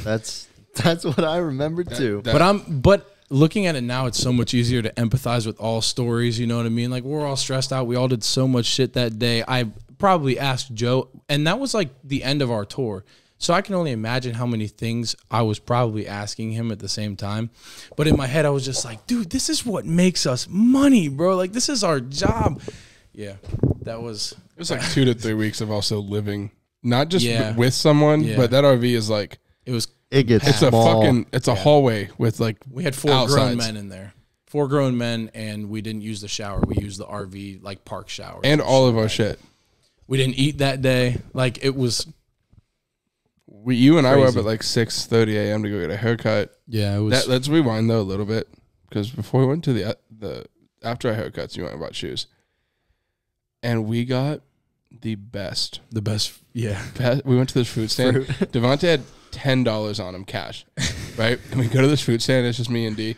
That's what I remember too. But looking at it now, it's so much easier to empathize with all stories, you know what I mean? Like we're all stressed out. We all did so much shit that day. I probably asked Joe, and that was like the end of our tour. So I can only imagine how many things I was probably asking him at the same time. But in my head, I was just like, dude, this is what makes us money, bro. Like, this is our job. Yeah, that was... It was like 2 to 3 weeks of also living, not just with someone, but that RV is like... It's a hallway with like... We had 4 grown men in there. 4 grown men, and we didn't use the shower. We used the RV, like, park shower. And all of our shit. We didn't eat that day. Like, it was... You and I were up at like 6:30 a.m. to go get a haircut. Yeah, it was. Let's rewind though a little bit. because before we went to the after our haircuts, you went and bought shoes, and we got the best. Yeah. We went to this fruit stand. Devontae had $10 on him cash, right? And we go to this fruit stand. It's just me and D,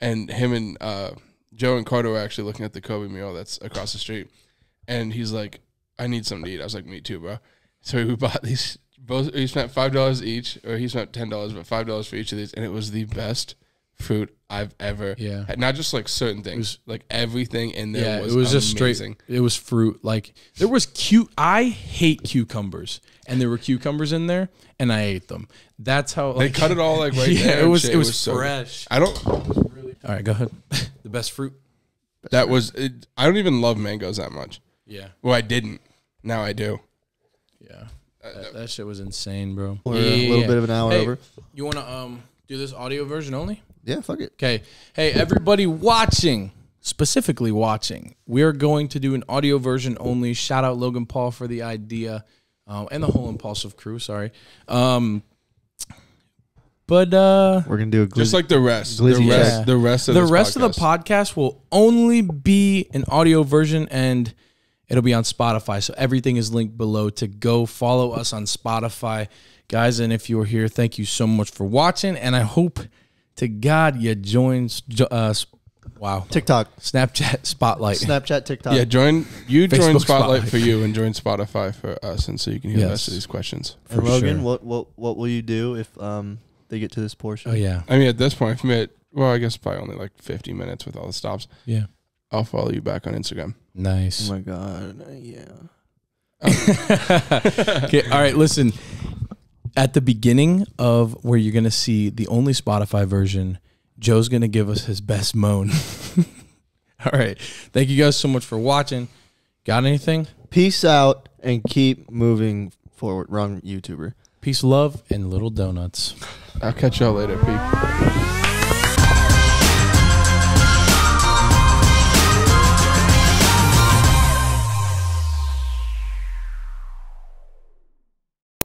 and him and Joe and Carter were actually looking at the Kobe meal that's across the street, and he's like, "I need something to eat." I was like, "Me too, bro." So we bought these. Both we spent $5 each, or he spent $10, but $5 for each of these, and it was the best fruit I've ever had. Not just like certain things, like everything in there was amazing. Just straight. It was fruit. Like there was I hate cucumbers, and there were cucumbers in there, and I ate them. That's how they cut it all like right there. It was fresh. I don't. All right, go ahead. The best fruit. I don't even love mangoes that much. Yeah. Well, I didn't. Now I do. Yeah. That shit was insane, bro. We're a little bit of an hour over. You want to do this audio version only? Yeah, fuck it. Okay. Hey, everybody watching, specifically watching, we are going to do an audio version only. Shout out Logan Paul for the idea, and the whole Impulsive crew. Sorry. But we're gonna do just like the rest. The rest of the podcast will only be an audio version, and it'll be on Spotify. So everything is linked below to go follow us on Spotify, guys. And if you're here, thank you so much for watching. And I hope to God you joined. TikTok, Snapchat, Spotlight, TikTok. Yeah, join Facebook Spotlight for you, and join Spotify for us, and so you can hear the rest of these questions. And Logan, what will you do if they get to this portion? Oh yeah. I mean, at this point, I guess probably only like 50 minutes with all the stops. Yeah. I'll follow you back on Instagram. Nice. Oh my God. Yeah. Okay. All right. Listen, at the beginning of where you're going to see the only Spotify version, Joe's going to give us his best moan. All right. Thank you guys so much for watching. Got anything? Peace out and keep moving forward. Wrong YouTuber. Peace, love, and little donuts. I'll catch y'all later. Peace.